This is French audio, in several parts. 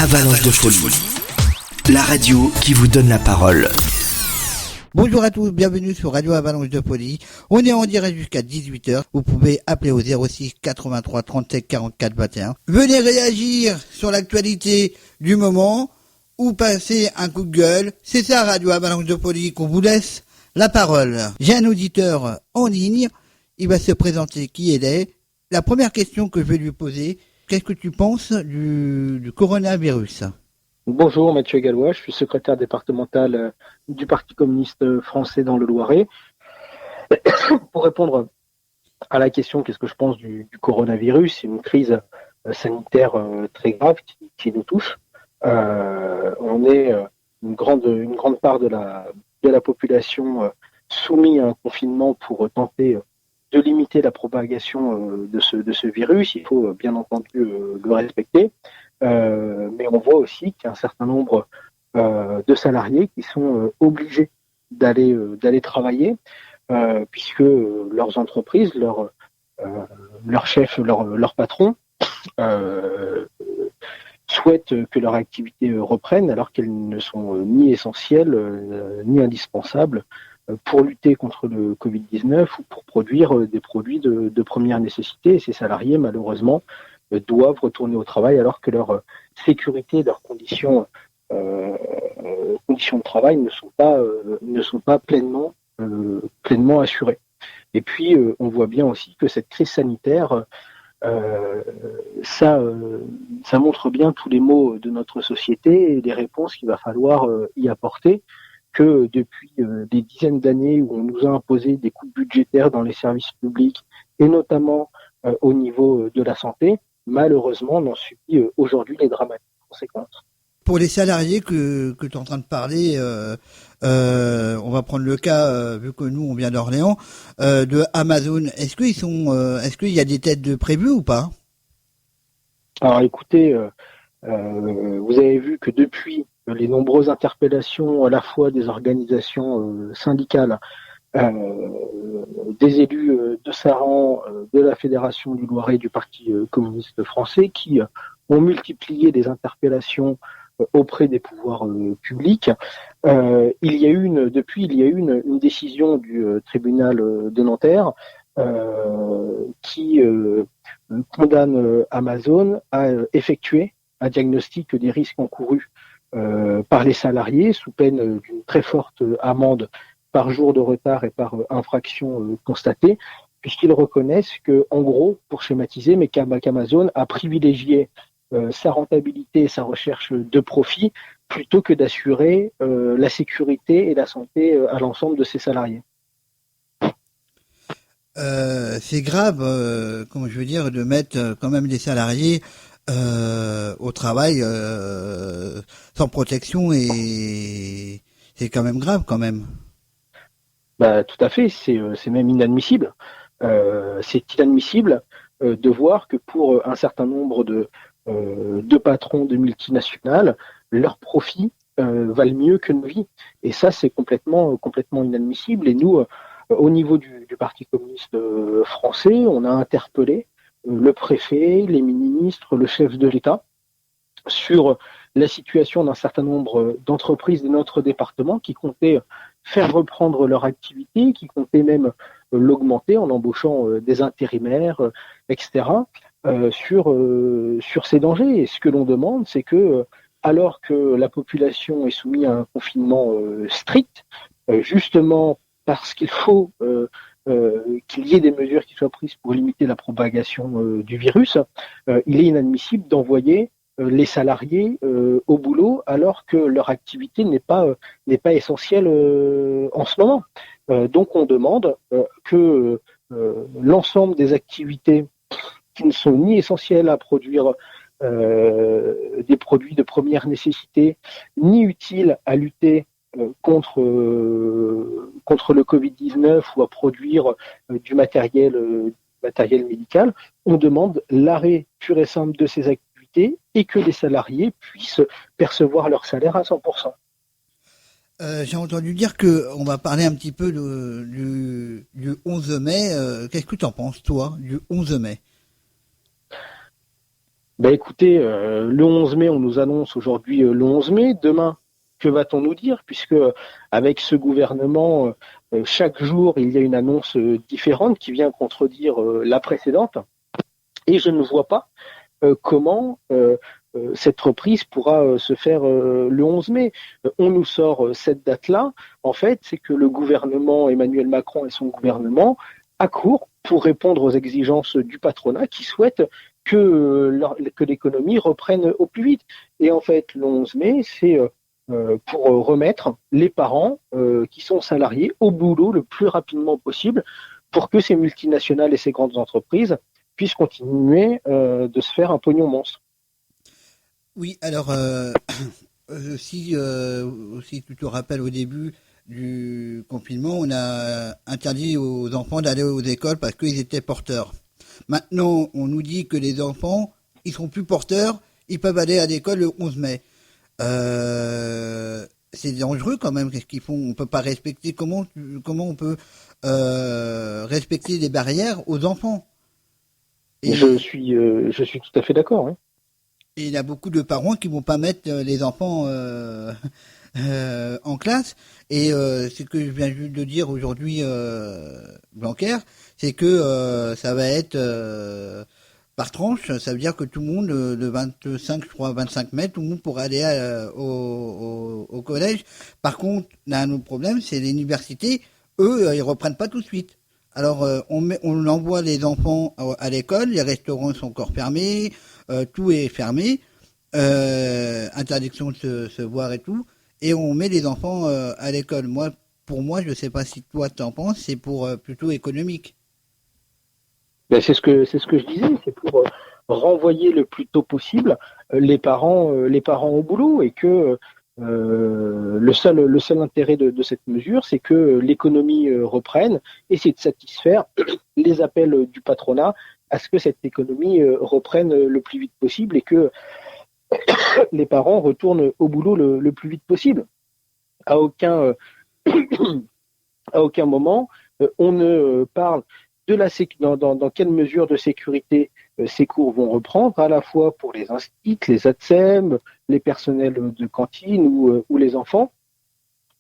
Avalanche de folie, la radio qui vous donne la parole. Bonjour à tous, bienvenue sur Radio Avalanche de Folie. On est en direct jusqu'à 18h. Vous pouvez appeler au 06 83 37 44 21. Venez réagir sur l'actualité du moment ou passer un coup de gueule. C'est ça Radio Avalanche de Folie qu'on vous laisse la parole. J'ai un auditeur en ligne. Il va se présenter qui il est. La première question que je vais lui poser, qu'est-ce que tu penses du coronavirus ? Bonjour Mathieu Gallois, je suis secrétaire départemental du Parti communiste français dans le Loiret. Pour répondre à la question qu'est-ce que je pense du coronavirus, c'est une crise sanitaire très grave qui nous touche. On est une grande part de la population soumise à un confinement pour tenter de limiter la propagation de ce virus. Il faut bien entendu le respecter. Mais on voit aussi qu'il y a un certain nombre de salariés qui sont obligés d'aller travailler puisque leurs entreprises, leurs chefs, leurs patrons souhaitent que leur activité reprenne alors qu'elles ne sont ni essentielles ni indispensables pour lutter contre le Covid-19 ou pour produire des produits de première nécessité. Et ces salariés, malheureusement, doivent retourner au travail alors que leur sécurité, leurs conditions de travail ne sont pas pleinement assurées. Et puis, on voit bien aussi que cette crise sanitaire, ça montre bien tous les maux de notre société et les réponses qu'il va falloir y apporter, que depuis des dizaines d'années où on nous a imposé des coupes budgétaires dans les services publics et notamment au niveau de la santé, malheureusement, on en subit aujourd'hui les dramatiques conséquences. Pour les salariés que tu es en train de parler, on va prendre le cas, vu que nous on vient d'Orléans, de Amazon. Est-ce qu'il y a des têtes de prévues ou pas ? Alors écoutez, vous avez vu que depuis les nombreuses interpellations à la fois des organisations syndicales, des élus de Saran, de la Fédération du Loiret du Parti communiste français qui ont multiplié les interpellations auprès des pouvoirs publics. Il y a eu une décision du tribunal de Nanterre qui condamne Amazon à effectuer un diagnostic des risques encourus par les salariés sous peine d'une très forte amende par jour de retard et par infraction constatée, puisqu'ils reconnaissent que, en gros, pour schématiser, mais qu'Amazon a privilégié sa rentabilité et sa recherche de profit plutôt que d'assurer la sécurité et la santé à l'ensemble de ses salariés. C'est grave, de mettre quand même des salariés au travail sans protection, et c'est quand même grave quand même. Tout à fait, c'est même inadmissible. C'est inadmissible de voir que pour un certain nombre de patrons de multinationales, leurs profits valent mieux que nos vies. Et ça, c'est complètement inadmissible. Et nous, au niveau du Parti communiste français, on a interpellé le préfet, les ministres, le chef de l'État sur la situation d'un certain nombre d'entreprises de notre département qui comptaient faire reprendre leur activité, qui comptaient même l'augmenter en embauchant des intérimaires, etc., sur ces dangers. Et ce que l'on demande, c'est que, alors que la population est soumise à un confinement strict, justement parce qu'il faut qu'il y ait des mesures qui soient prises pour limiter la propagation du virus, il est inadmissible d'envoyer les salariés au boulot alors que leur activité n'est pas essentielle en ce moment. Donc on demande que l'ensemble des activités qui ne sont ni essentielles à produire des produits de première nécessité, ni utiles à lutter contre le Covid-19 ou à produire du matériel médical, on demande l'arrêt pur et simple de ces activités et que les salariés puissent percevoir leur salaire à 100%. J'ai entendu dire qu'on va parler un petit peu du 11 mai. Qu'est-ce que tu en penses, toi, du 11 mai ? Ben écoutez, le 11 mai, on nous annonce aujourd'hui le 11 mai. Demain, que va-t-on nous dire? Puisque avec ce gouvernement, chaque jour, il y a une annonce différente qui vient contredire la précédente. Et je ne vois pas comment cette reprise pourra se faire le 11 mai. On nous sort cette date-là. En fait, c'est que le gouvernement, Emmanuel Macron et son gouvernement, accourent pour répondre aux exigences du patronat qui souhaite que l'économie reprenne au plus vite. Et en fait, le 11 mai, c'est pour remettre les parents qui sont salariés au boulot le plus rapidement possible pour que ces multinationales et ces grandes entreprises puissent continuer de se faire un pognon monstre. Oui, alors, si tu te rappelles au début du confinement, on a interdit aux enfants d'aller aux écoles parce qu'ils étaient porteurs. Maintenant, on nous dit que les enfants, ils seront plus porteurs, ils peuvent aller à l'école le 11 mai. C'est dangereux quand même, qu'est-ce qu'ils font? On peut pas respecter, comment on peut respecter les barrières aux enfants? Et, Je suis tout à fait d'accord. Hein. et il y a beaucoup de parents qui vont pas mettre les enfants en classe. Et ce que je viens juste de dire aujourd'hui, Blanquer, c'est que ça va être par tranche. Ça veut dire que tout le monde, de 25, je crois, 25 mètres, tout le monde pourra aller au collège. Par contre, on a un autre problème, c'est l'université. Eux, ils reprennent pas tout de suite. Alors, on envoie les enfants à l'école, les restaurants sont encore fermés, tout est fermé, interdiction de se voir et tout, et on met les enfants à l'école. Pour moi, je sais pas si toi t'en penses, c'est pour plutôt économique. Ben, c'est ce que je disais, c'est pour renvoyer le plus tôt possible les parents au boulot et que le seul intérêt de cette mesure, c'est que l'économie reprenne et c'est de satisfaire les appels du patronat à ce que cette économie reprenne le plus vite possible et que les parents retournent au boulot le plus vite possible. À aucun, à aucun moment, on ne parle de dans quelle mesure de sécurité ces cours vont reprendre, à la fois pour les instituts, les ATSEM, les personnels de cantine ou les enfants,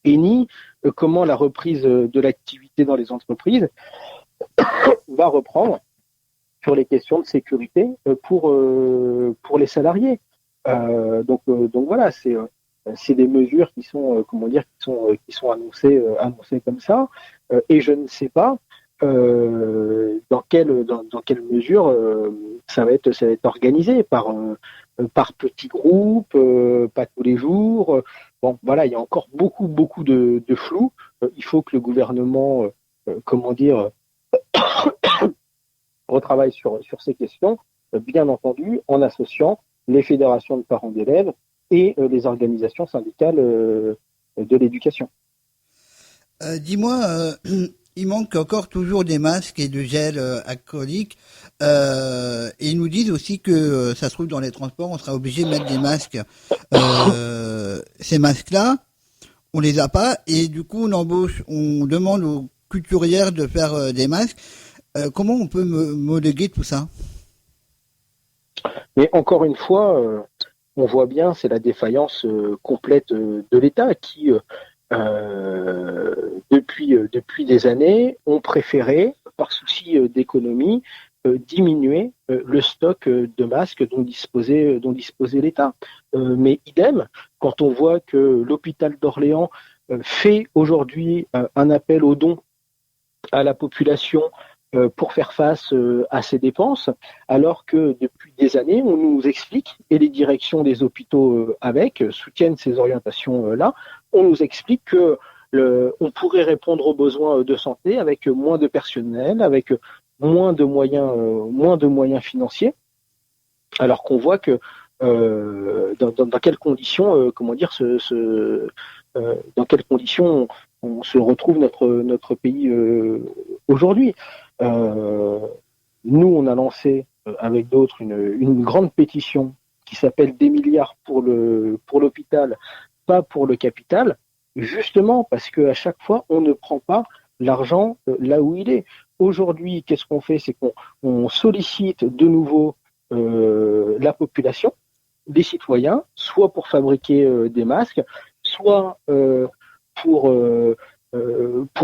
et ni comment la reprise de l'activité dans les entreprises va reprendre sur les questions de sécurité pour les salariés. Donc voilà, c'est des mesures qui sont qui sont annoncées comme ça, et je ne sais pas dans quelle mesure ça va être organisé par petits groupes, pas tous les jours. Bon, voilà, il y a encore beaucoup de flou. Il faut que le gouvernement, comment dire, retravaille sur ces questions, bien entendu, en associant les fédérations de parents d'élèves et les organisations syndicales de l'éducation. Dis-moi, il manque encore toujours des masques et de gel alcoolique. Et ils nous disent aussi que ça se trouve dans les transports, on sera obligé de mettre des masques. Ces masques-là, on les a pas et du coup on demande aux couturières de faire des masques. Comment on peut moduler tout ça? Mais encore une fois, on voit bien, c'est la défaillance complète de l'État qui, depuis des années, ont préféré, par souci d'économie, diminuer le stock de masques dont disposait l'État. Mais idem, quand on voit que l'hôpital d'Orléans fait aujourd'hui un appel aux dons à la population pour faire face à ces dépenses, alors que depuis des années, on nous explique, et les directions des hôpitaux soutiennent ces orientations-là, on nous explique que on pourrait répondre aux besoins de santé avec moins de personnel, avec moins de moyens financiers, alors qu'on voit que dans quelles conditions, dans quelles conditions on se retrouve notre pays aujourd'hui. Nous, on a lancé avec d'autres une grande pétition qui s'appelle Des milliards pour l'hôpital, pas pour le capital, justement parce qu'à chaque fois, on ne prend pas l'argent là où il est. Aujourd'hui, qu'est-ce qu'on fait? C'est qu'on sollicite de nouveau la population, des citoyens, soit pour fabriquer des masques, soit pour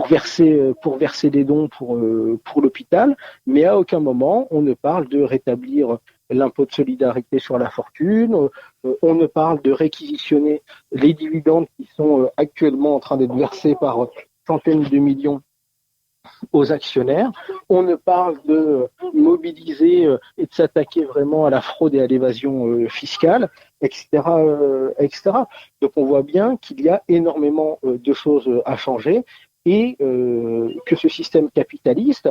verser des dons pour l'hôpital, mais à aucun moment on ne parle de rétablir l'impôt de solidarité sur la fortune, on ne parle de réquisitionner les dividendes qui sont actuellement en train d'être versés par centaines de millions aux actionnaires, on ne parle de mobiliser et de s'attaquer vraiment à la fraude et à l'évasion fiscale, etc., etc. Donc on voit bien qu'il y a énormément de choses à changer et que ce système capitaliste,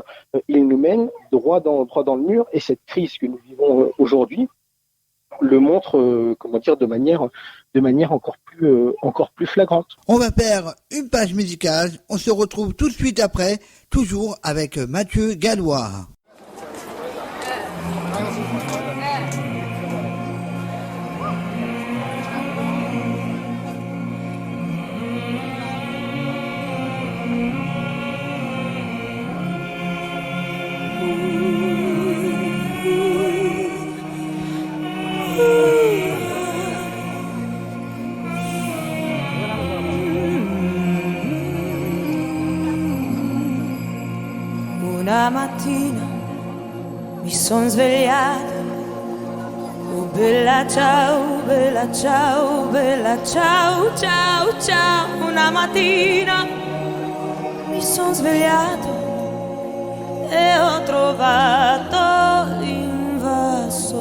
il nous mène droit dans le mur, et cette crise que nous vivons aujourd'hui le montre, de manière encore plus flagrante. On va faire une page musicale. On se retrouve tout de suite après, toujours avec Mathieu Gallois. Una mattina mi son svegliata, oh bella ciao, bella ciao, bella ciao, ciao, ciao. Una mattina mi son svegliata e ho trovato l'invaso.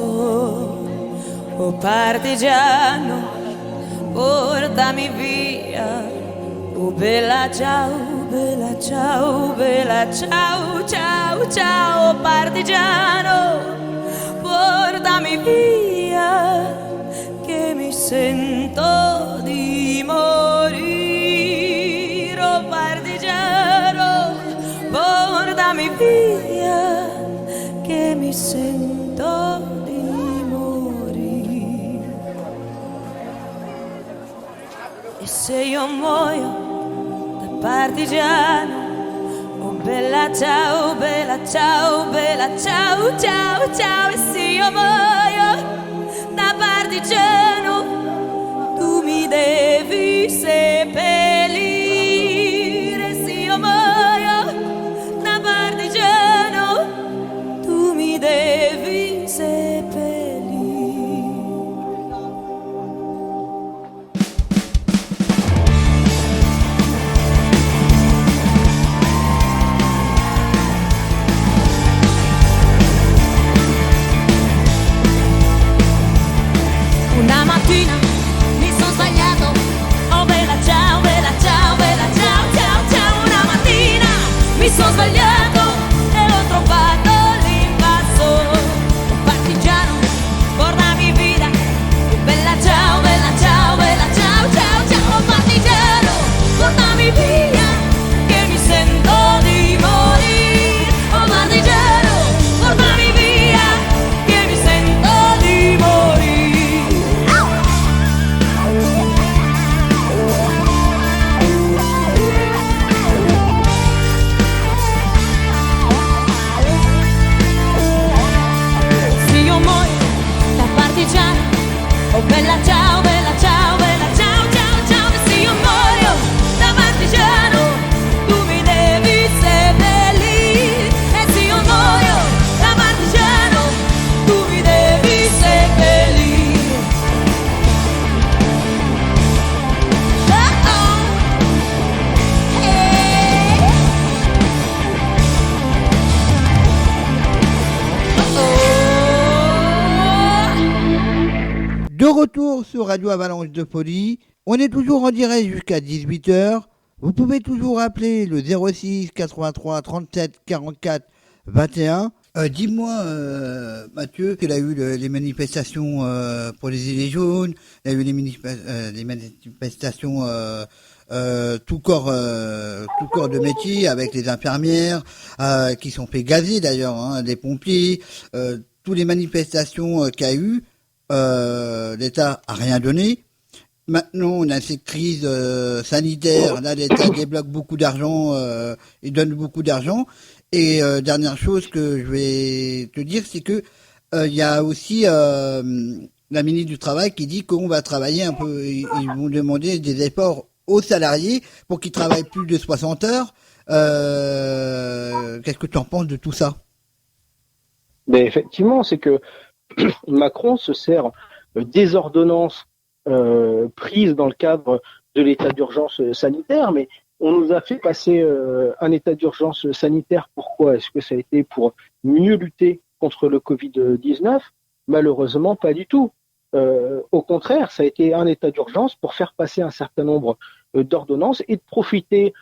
Oh partigiano, portami via, oh bella ciao, bella ciao, bella ciao, ciao, ciao, partigiano, portami via, che mi sento di morire, oh partigiano, portami via, che mi sento di morire. E se io muoio partigiano, oh bella ciao, bella ciao, bella ciao, ciao, ciao. E se io muoio da partigiano, tu mi devi seppellire. Se io muoio da partigiano, tu mi devi seppellire. Una mattina mi sono sbagliato, oh bella ciao, bella ciao, bella ciao, ciao, ciao. Una mattina mi sono sbagliato e ho trovato l'invasore. Un partigiano, portami via, oh bella ciao, bella ciao, bella ciao, ciao, ciao. Oh partigiano, portami via, che mi sento di morire. Oh partigiano, portami via, che mi sento di morire. Oh bella ciao, bella ciao, bella ciao, ciao, ciao. E se io muoio da partigiano, tu mi devi seppellire. E se io muoio da partigiano, tu mi devi seppellire. Oh oh, hey. Oh oh. De retour sur Radio Avalanche de Folie, on est toujours en direct jusqu'à 18h. Vous pouvez toujours appeler le 06 83 37 44 21. Dis-moi, Mathieu, qu'il a eu les manifestations pour les Gilets jaunes, il y a eu les manifestations tout corps de métier avec les infirmières qui sont fait gazer d'ailleurs, hein, les pompiers, toutes les manifestations qu'il y a eu. L'État a rien donné. Maintenant, on a cette crise sanitaire. Là, l'État débloque beaucoup d'argent, il donne beaucoup d'argent. Et dernière chose que je vais te dire, c'est que il y a aussi la ministre du Travail qui dit qu'on va travailler un peu, ils vont demander des efforts aux salariés pour qu'ils travaillent plus de 60 heures. Qu'est-ce que tu en penses de tout ça? Mais effectivement, c'est que Macron se sert des ordonnances prises dans le cadre de l'état d'urgence sanitaire, mais on nous a fait passer un état d'urgence sanitaire. Pourquoi? Est-ce que ça a été pour mieux lutter contre le Covid-19? Malheureusement, pas du tout. Au contraire, ça a été un état d'urgence pour faire passer un certain nombre d'ordonnances et de profiter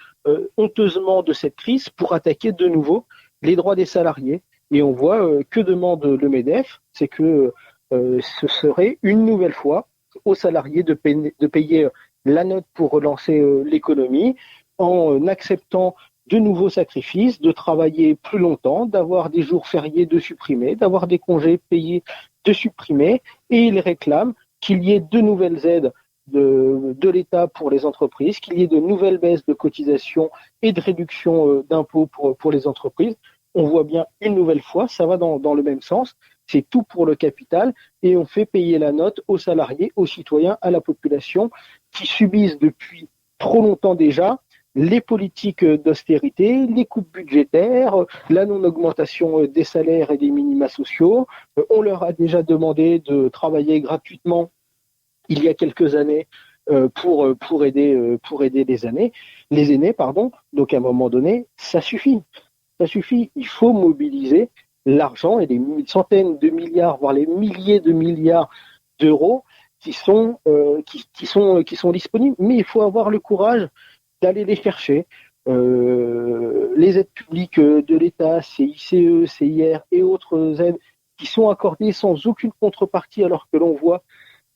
honteusement de cette crise pour attaquer de nouveau les droits des salariés. Et on voit que demande le MEDEF, c'est que ce serait une nouvelle fois aux salariés de payer la note pour relancer l'économie en acceptant de nouveaux sacrifices, de travailler plus longtemps, d'avoir des jours fériés de supprimer, d'avoir des congés payés de supprimer. Et ils réclament qu'il y ait de nouvelles aides de l'État pour les entreprises, qu'il y ait de nouvelles baisses de cotisations et de réductions d'impôts pour les entreprises. On voit bien une nouvelle fois, ça va dans le même sens, c'est tout pour le capital et on fait payer la note aux salariés, aux citoyens, à la population qui subissent depuis trop longtemps déjà les politiques d'austérité, les coupes budgétaires, la non-augmentation des salaires et des minima sociaux. On leur a déjà demandé de travailler gratuitement il y a quelques années pour aider les aînés. Donc à un moment donné, ça suffit. Ça suffit. Il faut mobiliser l'argent et les centaines de milliards, voire les milliers de milliards d'euros qui sont disponibles. Mais il faut avoir le courage d'aller les chercher. Les aides publiques de l'État, CICE, CIR et autres aides qui sont accordées sans aucune contrepartie alors que l'on voit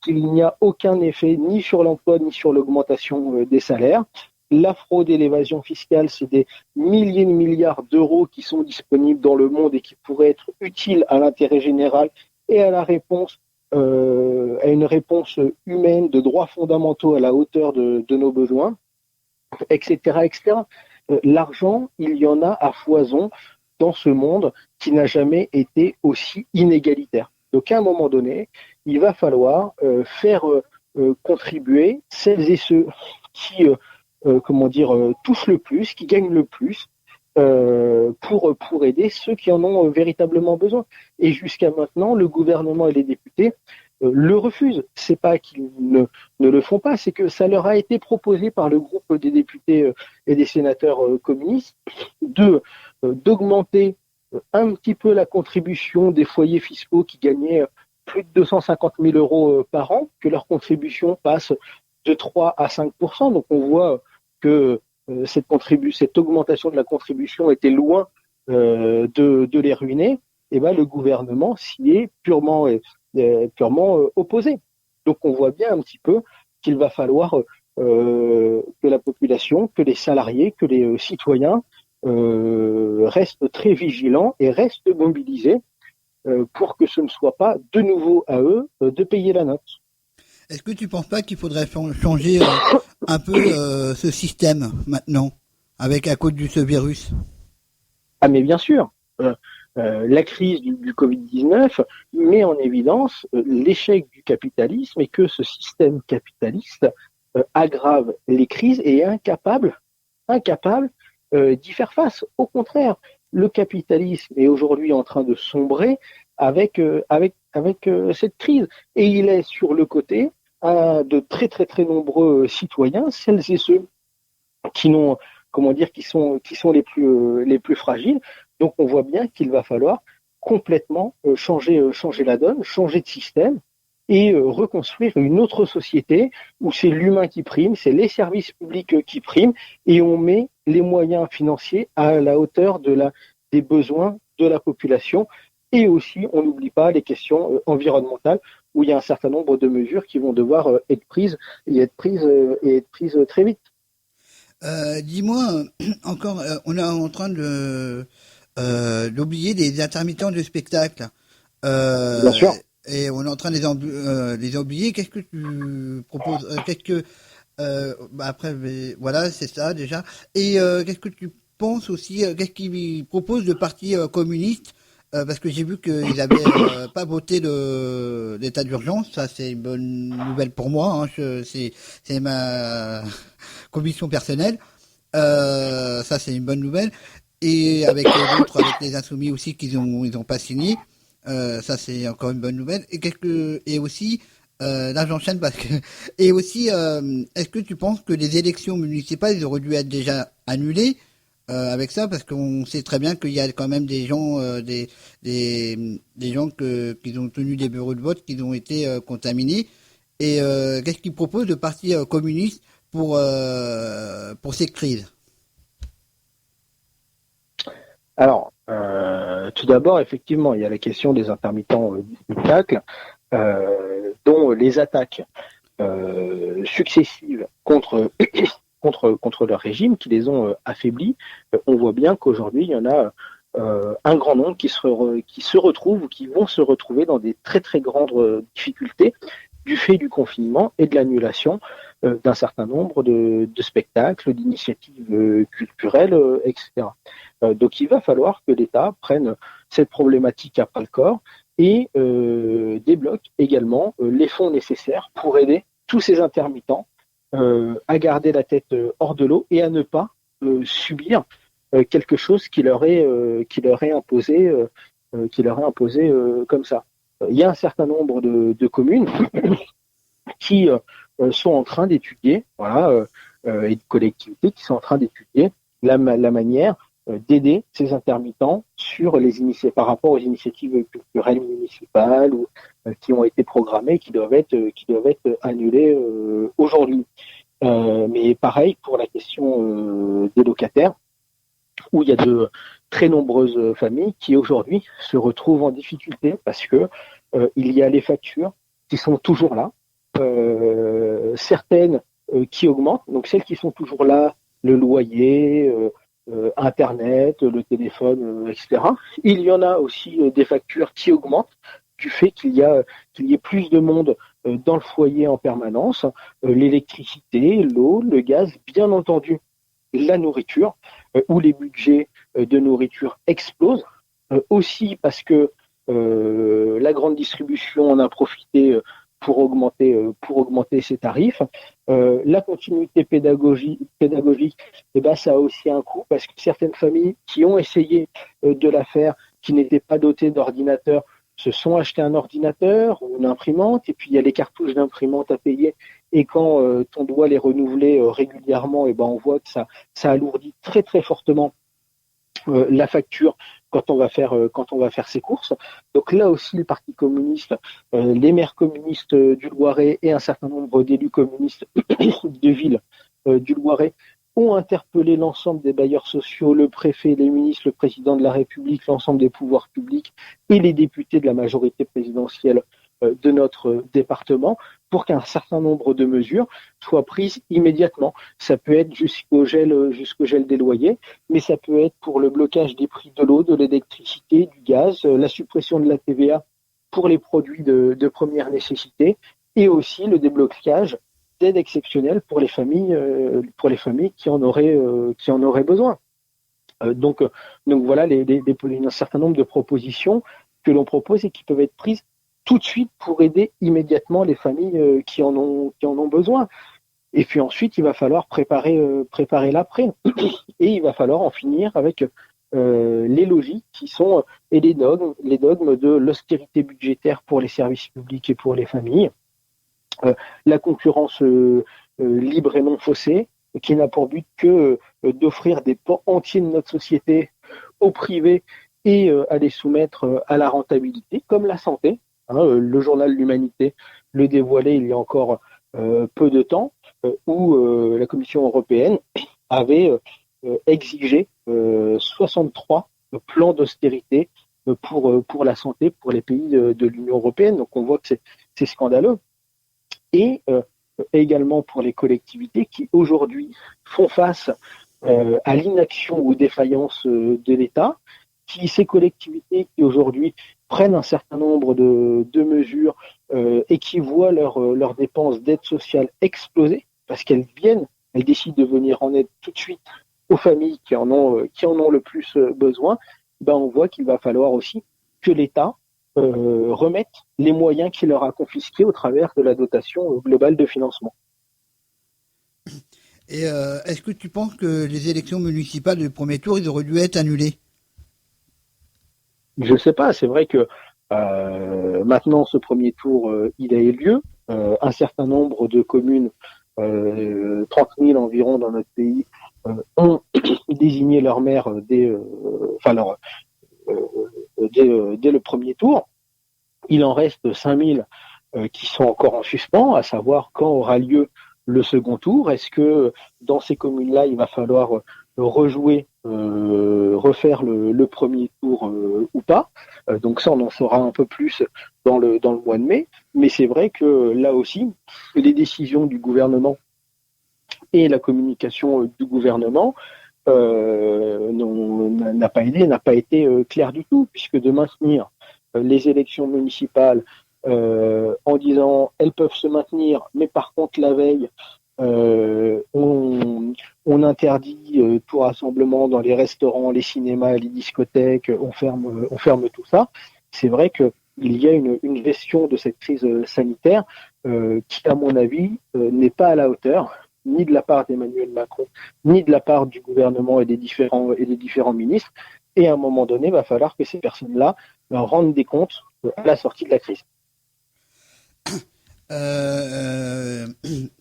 qu'il n'y a aucun effet ni sur l'emploi ni sur l'augmentation des salaires. La fraude et l'évasion fiscale, c'est des milliers de milliards d'euros qui sont disponibles dans le monde et qui pourraient être utiles à l'intérêt général et à une réponse humaine de droits fondamentaux à la hauteur de nos besoins, etc., etc. L'argent, il y en a à foison dans ce monde qui n'a jamais été aussi inégalitaire. Donc à un moment donné, il va falloir faire contribuer celles et ceux qui touchent le plus, qui gagnent le plus, pour aider ceux qui en ont véritablement besoin. Et jusqu'à maintenant, le gouvernement et les députés le refusent. C'est pas qu'ils ne le font pas, c'est que ça leur a été proposé par le groupe des députés et des sénateurs communistes d'augmenter un petit peu la contribution des foyers fiscaux qui gagnaient plus de 250 000 euros par an, que leur contribution passe de 3 à 5%. Donc on voit que cette augmentation de la contribution était loin de les ruiner. Et ben le gouvernement s'y est purement opposé. Donc on voit bien un petit peu qu'il va falloir que la population, que les salariés, que les citoyens restent très vigilants et restent mobilisés pour que ce ne soit pas de nouveau à eux de payer la note. Est-ce que tu ne penses pas qu'il faudrait changer un peu ce système maintenant, à cause de ce virus? Ah mais bien sûr, la crise du Covid-19 met en évidence l'échec du capitalisme et que ce système capitaliste aggrave les crises et est incapable d'y faire face. Au contraire, le capitalisme est aujourd'hui en train de sombrer avec cette crise et il est sur le côté de très très très nombreux citoyens, celles et ceux qui sont les plus fragiles. Donc on voit bien qu'il va falloir complètement changer la donne, changer de système et reconstruire une autre société où c'est l'humain qui prime, c'est les services publics qui priment et on met les moyens financiers à la hauteur des besoins de la population. Et aussi, on n'oublie pas les questions environnementales où il y a un certain nombre de mesures qui vont devoir être prises très vite. Dis-moi, encore, on est en train d'oublier les intermittents de spectacle. Bien sûr. Et on est en train de les oublier. Qu'est-ce que tu proposes? Après, voilà, c'est ça déjà. Et qu'est-ce que tu penses aussi? Qu'est-ce qu'il propose le Parti communiste parce que j'ai vu qu'ils avaient pas voté l'état d'urgence. Ça, c'est une bonne nouvelle pour moi. Hein. C'est ma conviction personnelle. Ça, c'est une bonne nouvelle. Et avec l'autre, avec les Insoumis aussi, ils ont pas signé. Ça, c'est encore une bonne nouvelle. Et aussi, là, j'enchaîne parce que, et aussi, est-ce que tu penses que les élections municipales, ils auraient dû être déjà annulées, avec ça, parce qu'on sait très bien qu'il y a quand même des gens, des gens qui ont tenu des bureaux de vote, qui ont été contaminés. Et qu'est-ce qu'ils proposent de parti communiste pour cette crise? Alors, tout d'abord, effectivement, il y a la question des intermittents du spectacle, dont les attaques successives contre leur régime, qui les ont affaiblis. On voit bien qu'aujourd'hui, il y en a un grand nombre qui se retrouvent ou qui vont se retrouver dans des très très grandes difficultés du fait du confinement et de l'annulation d'un certain nombre de spectacles, d'initiatives culturelles, etc. Donc il va falloir que l'État prenne cette problématique à bras le corps et débloque également les fonds nécessaires pour aider tous ces intermittents à garder la tête hors de l'eau et à ne pas subir quelque chose qui leur est imposé comme ça. Il y a un certain nombre de communes qui sont en train d'étudier, et de collectivités qui sont en train d'étudier la manière d'aider ces intermittents par rapport aux initiatives culturelles municipales ou qui ont été programmées, qui doivent être annulées aujourd'hui. Mais pareil pour la question des locataires, où il y a de très nombreuses familles qui aujourd'hui se retrouvent en difficulté parce que il y a les factures qui sont toujours là, certaines qui augmentent, donc celles qui sont toujours là, le loyer, Internet, le téléphone, etc. Il y en a aussi des factures qui augmentent du fait qu'il y ait plus de monde dans le foyer en permanence, l'électricité, l'eau, le gaz, bien entendu la nourriture, où les budgets de nourriture explosent, aussi parce que la grande distribution en a profité pour augmenter ses tarifs. La continuité pédagogique, ça a aussi un coût parce que certaines familles qui ont essayé de la faire, qui n'étaient pas dotées d'ordinateur, se sont achetés un ordinateur ou une imprimante, et puis il y a les cartouches d'imprimante à payer, et quand on doit les renouveler régulièrement, on voit que ça alourdit très très fortement la facture quand on va faire ses courses. Donc là aussi, le Parti communiste, les maires communistes du Loiret et un certain nombre d'élus communistes de villes du Loiret ont interpellé l'ensemble des bailleurs sociaux, le préfet, les ministres, le président de la République, l'ensemble des pouvoirs publics et les députés de la majorité présidentielle de notre département pour qu'un certain nombre de mesures soient prises immédiatement. Ça peut être jusqu'au gel des loyers, mais ça peut être pour le blocage des prix de l'eau, de l'électricité, du gaz, la suppression de la TVA pour les produits de première nécessité et aussi le déblocage d'aides exceptionnelles pour les familles qui en auraient besoin. Donc voilà un certain nombre de propositions que l'on propose et qui peuvent être prises tout de suite pour aider immédiatement les familles qui en ont besoin. Et puis ensuite, il va falloir préparer l'après. Et il va falloir en finir avec les logiques qui sont et les dogmes de l'austérité budgétaire pour les services publics et pour les familles, la concurrence libre et non faussée, qui n'a pour but que d'offrir des pans entiers de notre société au privé et à les soumettre à la rentabilité, comme la santé. Le journal L'Humanité le dévoilait il y a encore peu de temps, où la Commission européenne avait exigé 63 plans d'austérité pour la santé pour les pays de l'Union européenne. Donc on voit que c'est scandaleux. Et également pour les collectivités qui aujourd'hui font face à l'inaction ou aux défaillances de l'État, ces collectivités qui aujourd'hui prennent un certain nombre de mesures et qui voient leurs dépenses d'aide sociale exploser parce qu'elles décident de venir en aide tout de suite aux familles qui en ont le plus besoin, on voit qu'il va falloir aussi que l'État remette les moyens qu'il leur a confisqués au travers de la dotation globale de financement. Et est-ce que tu penses que les élections municipales du premier tour, ils auraient dû être annulées? Je ne sais pas, c'est vrai que maintenant ce premier tour, il a eu lieu. Un certain nombre de communes, 30 000 environ dans notre pays, ont désigné leur maire dès le premier tour. Il en reste 5 000 qui sont encore en suspens, à savoir quand aura lieu le second tour. Est-ce que dans ces communes-là, il va falloir refaire le premier tour ou pas? Donc ça, on en saura un peu plus dans le mois de mai. Mais c'est vrai que là aussi, les décisions du gouvernement et la communication du gouvernement n'a pas été claire du tout, puisque de maintenir les élections municipales en disant elles peuvent se maintenir, mais par contre la veille, on interdit tout rassemblement dans les restaurants, les cinémas, les discothèques, on ferme tout ça. C'est vrai qu'il y a une gestion de cette crise sanitaire qui, à mon avis, n'est pas à la hauteur, ni de la part d'Emmanuel Macron, ni de la part du gouvernement et des différents ministres. Et à un moment donné, il va falloir que ces personnes-là rendent des comptes à la sortie de la crise.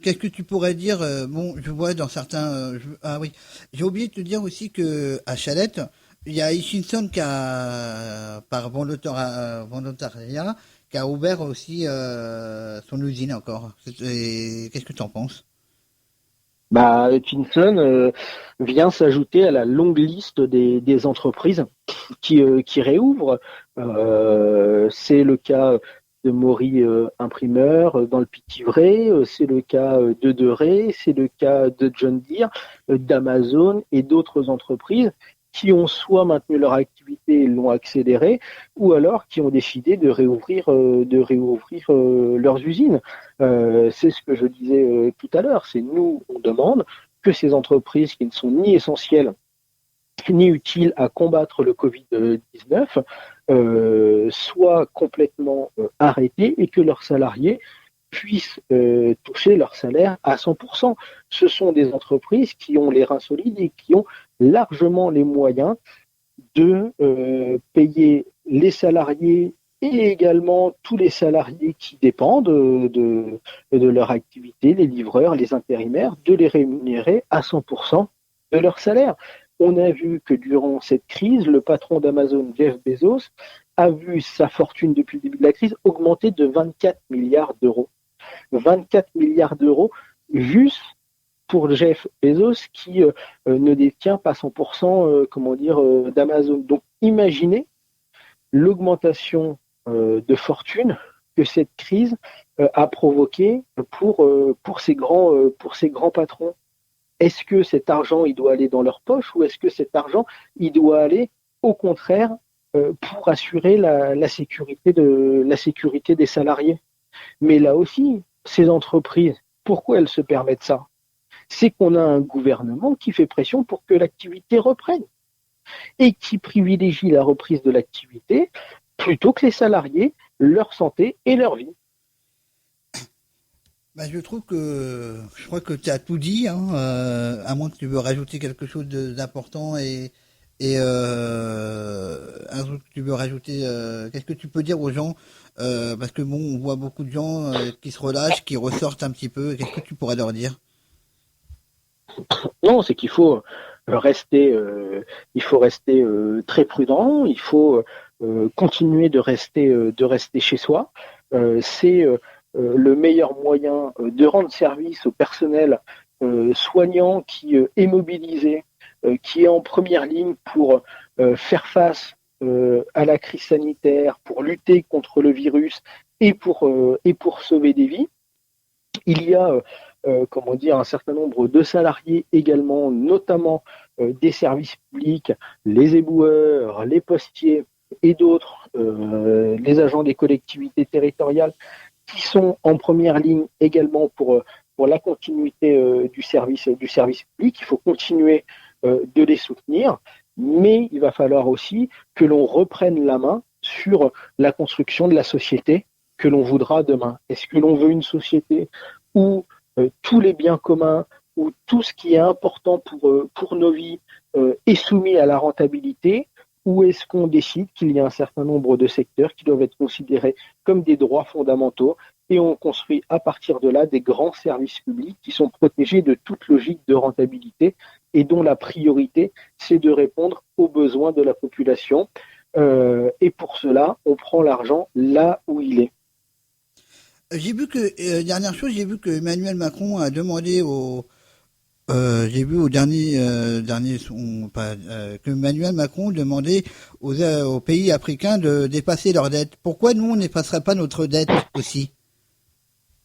Qu'est-ce que tu pourrais dire? Bon, je vois dans certains. Ah oui, j'ai oublié de te dire aussi que à Chalette, il y a Hutchinson qui a, par volontariat, qui a ouvert aussi son usine encore. Qu'est-ce que tu en penses? Hutchinson vient s'ajouter à la longue liste des entreprises qui réouvrent. C'est le cas de Maury Imprimeur dans le Pithiviers, c'est le cas de Deray, c'est le cas de John Deere, d'Amazon et d'autres entreprises qui ont soit maintenu leur activité et l'ont accélérée, ou alors qui ont décidé de réouvrir leurs usines. C'est ce que je disais tout à l'heure, c'est nous, on demande que ces entreprises qui ne sont ni essentielles ni utiles à combattre le Covid-19 soient complètement arrêtées et que leurs salariés puissent toucher leur salaire à 100%. Ce sont des entreprises qui ont les reins solides et qui ont largement les moyens de payer les salariés et également tous les salariés qui dépendent de leur activité, les livreurs, les intérimaires, de les rémunérer à 100% de leur salaire. On a vu que durant cette crise, le patron d'Amazon, Jeff Bezos, a vu sa fortune depuis le début de la crise augmenter de 24 milliards d'euros. 24 milliards d'euros juste pour Jeff Bezos qui ne détient pas 100% d'Amazon. Donc imaginez l'augmentation de fortune que cette crise a provoqué pour ces grands patrons. Est-ce que cet argent il doit aller dans leur poche ou est-ce que cet argent il doit aller au contraire pour assurer la sécurité des salariés? Mais là aussi, ces entreprises, pourquoi elles se permettent ça? C'est qu'on a un gouvernement qui fait pression pour que l'activité reprenne et qui privilégie la reprise de l'activité plutôt que les salariés, leur santé et leur vie. Je crois que tu as tout dit, hein, à moins que tu veux rajouter quelque chose d'important et un truc que tu veux rajouter. Qu'est-ce que tu peux dire aux gens? Parce que bon, on voit beaucoup de gens qui se relâchent, qui ressortent un petit peu. Qu'est-ce que tu pourrais leur dire? Non, c'est qu'il faut rester très prudent. Il faut continuer de rester chez soi. C'est le meilleur moyen de rendre service au personnel soignant qui est mobilisé, qui est en première ligne pour faire face à la crise sanitaire, pour lutter contre le virus et pour sauver des vies. Il y a un certain nombre de salariés également, notamment des services publics, les éboueurs, les postiers et d'autres, les agents des collectivités territoriales qui sont en première ligne également pour la continuité du service public. Il faut continuer de les soutenir, mais il va falloir aussi que l'on reprenne la main sur la construction de la société que l'on voudra demain. Est-ce que l'on veut une société où tous les biens communs, où tout ce qui est important pour nos vies est soumis à la rentabilité, ou est-ce qu'on décide qu'il y a un certain nombre de secteurs qui doivent être considérés comme des droits fondamentaux et on construit à partir de là des grands services publics qui sont protégés de toute logique de rentabilité et dont la priorité, c'est de répondre aux besoins de la population. Et pour cela, on prend l'argent là où il est. J'ai vu que, dernière chose, j'ai vu que Emmanuel Macron a demandé j'ai vu au que Emmanuel Macron demandait aux pays africains de dépasser leurs dettes. Pourquoi nous, on n'effacerait pas notre dette aussi?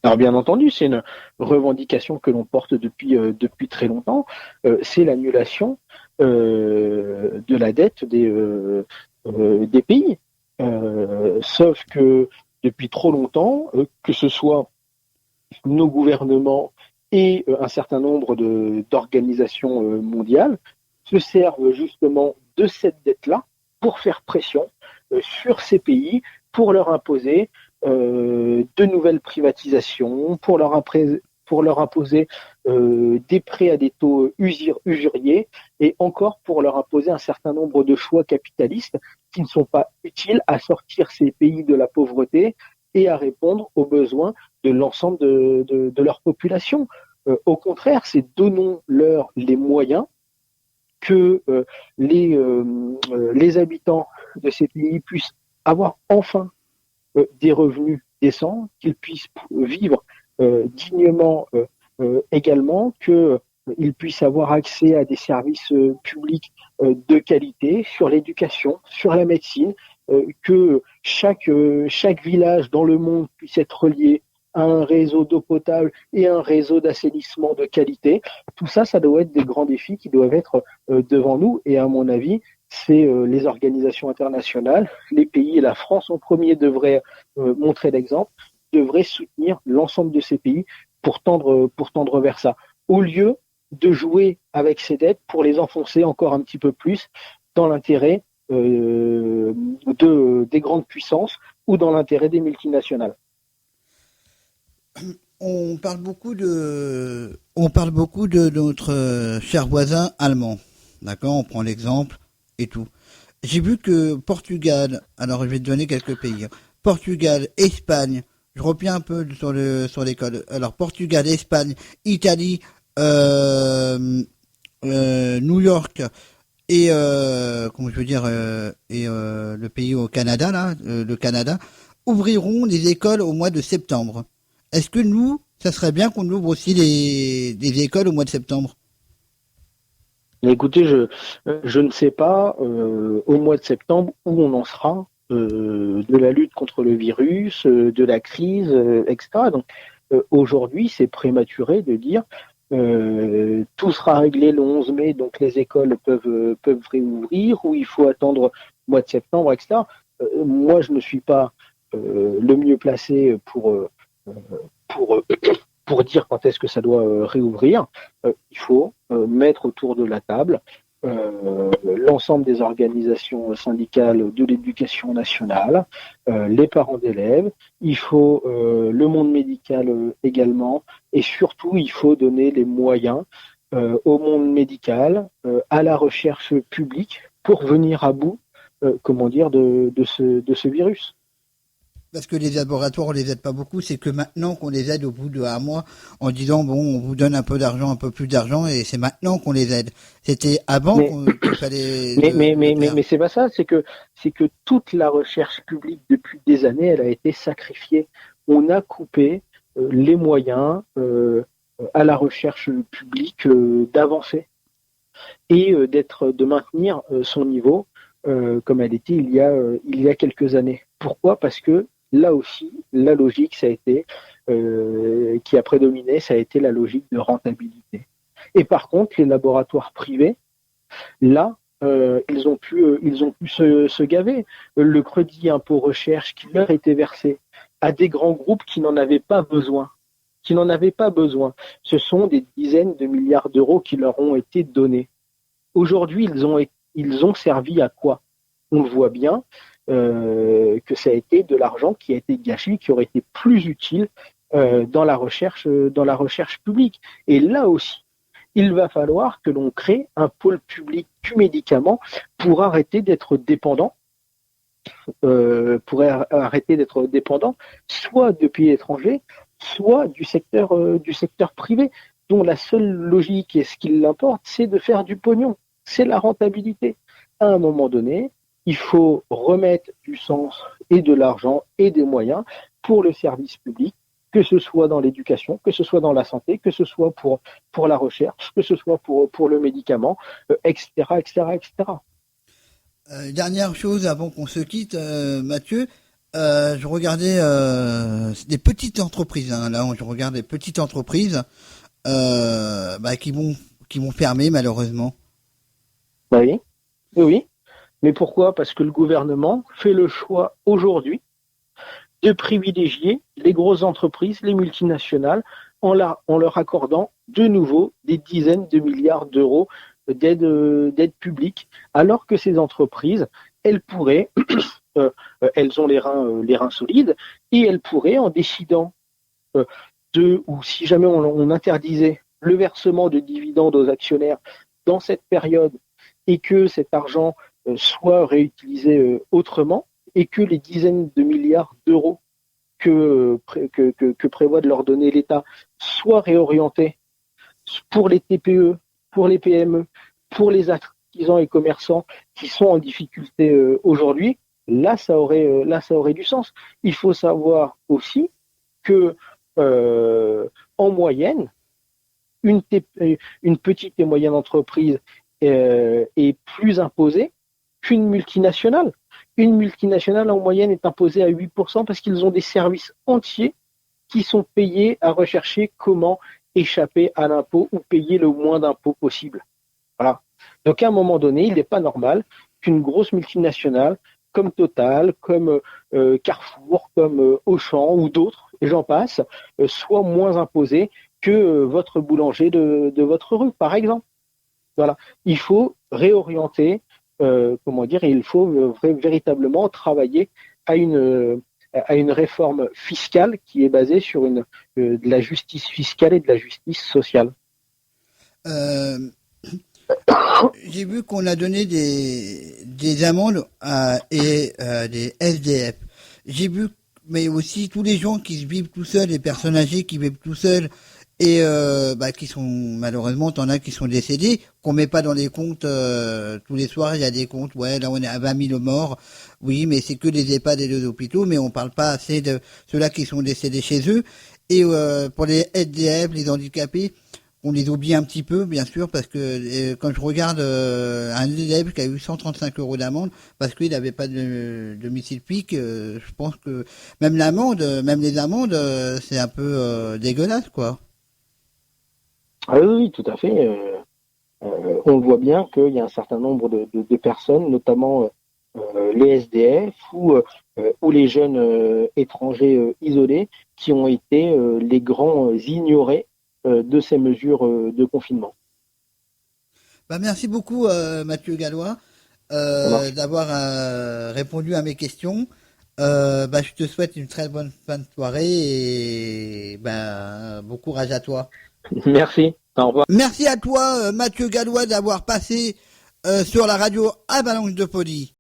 Alors bien entendu, c'est une revendication que l'on porte depuis très longtemps. C'est l'annulation de la dette des pays. Sauf que depuis trop longtemps, que ce soit nos gouvernements et un certain nombre d'organisations mondiales se servent justement de cette dette-là pour faire pression sur ces pays, pour leur imposer de nouvelles privatisations, pour leur imposer des prêts à des taux usuriers et encore pour leur imposer un certain nombre de choix capitalistes qui ne sont pas utiles à sortir ces pays de la pauvreté et à répondre aux besoins de l'ensemble de leur population. Au contraire, c'est donnons-leur les moyens que les habitants de ces pays puissent avoir enfin des revenus décents, qu'ils puissent vivre dignement également, qu'ils puissent avoir accès à des services publics de qualité sur l'éducation, sur la médecine, que chaque village dans le monde puisse être relié à un réseau d'eau potable et un réseau d'assainissement de qualité. Tout ça, ça doit être des grands défis qui doivent être devant nous. Et à mon avis, c'est les organisations internationales, les pays, et la France en premier devraient montrer l'exemple, devraient soutenir l'ensemble de ces pays pour tendre vers ça, au lieu de jouer avec ces dettes pour les enfoncer encore un petit peu plus dans l'intérêt des grandes puissances ou dans l'intérêt des multinationales. On parle beaucoup de notre cher voisin allemand. D'accord, on prend l'exemple et tout. J'ai vu que Portugal, alors je vais te donner quelques pays. Portugal, Espagne, je reviens un peu sur les codes. Alors Portugal, Espagne, Italie, New York et le pays au Canada là, le Canada ouvriront des écoles au mois de septembre. Est-ce que nous, ça serait bien qu'on ouvre aussi des écoles au mois de septembre? Écoutez, je ne sais pas au mois de septembre où on en sera de la lutte contre le virus, de la crise, etc. Donc aujourd'hui, c'est prématuré de dire tout sera réglé le 11 mai, donc les écoles peuvent réouvrir, ou il faut attendre le mois de septembre, etc. Moi, je ne suis pas le mieux placé pour dire quand est-ce que ça doit réouvrir. Il faut mettre autour de la table l'ensemble des organisations syndicales de l'éducation nationale, les parents d'élèves, il faut le monde médical également, et surtout il faut donner les moyens au monde médical, à la recherche publique pour venir à bout de ce virus. Parce que les laboratoires, on les aide pas beaucoup, c'est que maintenant qu'on les aide au bout de 1 mois en disant bon, on vous donne un peu d'argent, un peu plus d'argent, et c'est maintenant qu'on les aide. C'était avant qu'il fallait. Mais c'est pas ça, c'est que toute la recherche publique depuis des années, elle a été sacrifiée. On a coupé les moyens à la recherche publique d'avancer et de maintenir son niveau comme elle était il y a quelques années. Pourquoi ? Parce que là aussi, la logique, ça a été qui a prédominé, ça a été la logique de rentabilité. Et par contre, les laboratoires privés, là, ils ont pu se gaver. Le crédit impôt recherche qui leur était versé à des grands groupes qui n'en avaient pas besoin. Ce sont des dizaines de milliards d'euros qui leur ont été donnés. Aujourd'hui, ils ont servi à quoi ? On le voit bien, que ça a été de l'argent qui a été gâché, qui aurait été plus utile dans la recherche publique. Et là aussi, il va falloir que l'on crée un pôle public du médicament pour arrêter d'être dépendant, soit de pays étrangers, soit du secteur privé, dont la seule logique et ce qui l'importe, c'est de faire du pognon, c'est la rentabilité. À un moment donné, il faut remettre du sens et de l'argent et des moyens pour le service public, que ce soit dans l'éducation, que ce soit dans la santé, que ce soit pour la recherche, que ce soit pour le médicament, etc., etc., etc. Dernière chose avant qu'on se quitte, Mathieu, je regardais des petites entreprises. Hein, là, je regarde des petites entreprises qui vont fermer malheureusement. Bah oui, oui. Mais pourquoi? Parce que le gouvernement fait le choix aujourd'hui de privilégier les grosses entreprises, les multinationales, en leur accordant de nouveau des dizaines de milliards d'euros d'aide publique, alors que ces entreprises, elles pourraient, elles ont les reins solides, et elles pourraient, en décidant ou si jamais on interdisait le versement de dividendes aux actionnaires dans cette période, et que cet argent soit réutilisé autrement, et que les dizaines de milliards d'euros que prévoit de leur donner l'État soient réorientés pour les TPE, pour les PME, pour les artisans et commerçants qui sont en difficulté aujourd'hui, là ça aurait du sens. Il faut savoir aussi que en moyenne, une petite et moyenne entreprise est plus imposée qu'une multinationale. Une multinationale, en moyenne, est imposée à 8% parce qu'ils ont des services entiers qui sont payés à rechercher comment échapper à l'impôt ou payer le moins d'impôts possible. Voilà. Donc, à un moment donné, il n'est pas normal qu'une grosse multinationale comme Total, comme Carrefour, comme Auchan ou d'autres, et j'en passe, soit moins imposée que votre boulanger de votre rue, par exemple. Voilà. Il faut réorienter, il faut véritablement travailler à une réforme fiscale qui est basée sur de la justice fiscale et de la justice sociale. J'ai vu qu'on a donné des amendes des SDF. J'ai vu, mais aussi tous les gens qui vivent tout seuls, les personnes âgées qui vivent tout seuls et qui sont malheureusement, t'en as qui sont décédés, qu'on met pas dans les comptes tous les soirs. Il y a des comptes, ouais, là on est à 20 000 morts. Oui, mais c'est que les EHPAD et les hôpitaux, mais on parle pas assez de ceux-là qui sont décédés chez eux. Et pour les SDF, les handicapés, on les oublie un petit peu, bien sûr, parce que quand je regarde un élève qui a eu 135 € d'amende parce qu'il n'avait pas de domicile pique, je pense que même les amendes, c'est un peu dégueulasse, quoi. Ah oui, tout à fait. On voit bien qu'il y a un certain nombre de personnes, notamment les SDF ou les jeunes étrangers isolés, qui ont été les grands ignorés de ces mesures de confinement. Merci beaucoup Mathieu Gallois d'avoir répondu à mes questions. Je te souhaite une très bonne fin de soirée et bon courage à toi. Merci, au revoir. Merci à toi Mathieu Gallois d'avoir passé sur la radio Avalanche de Poli.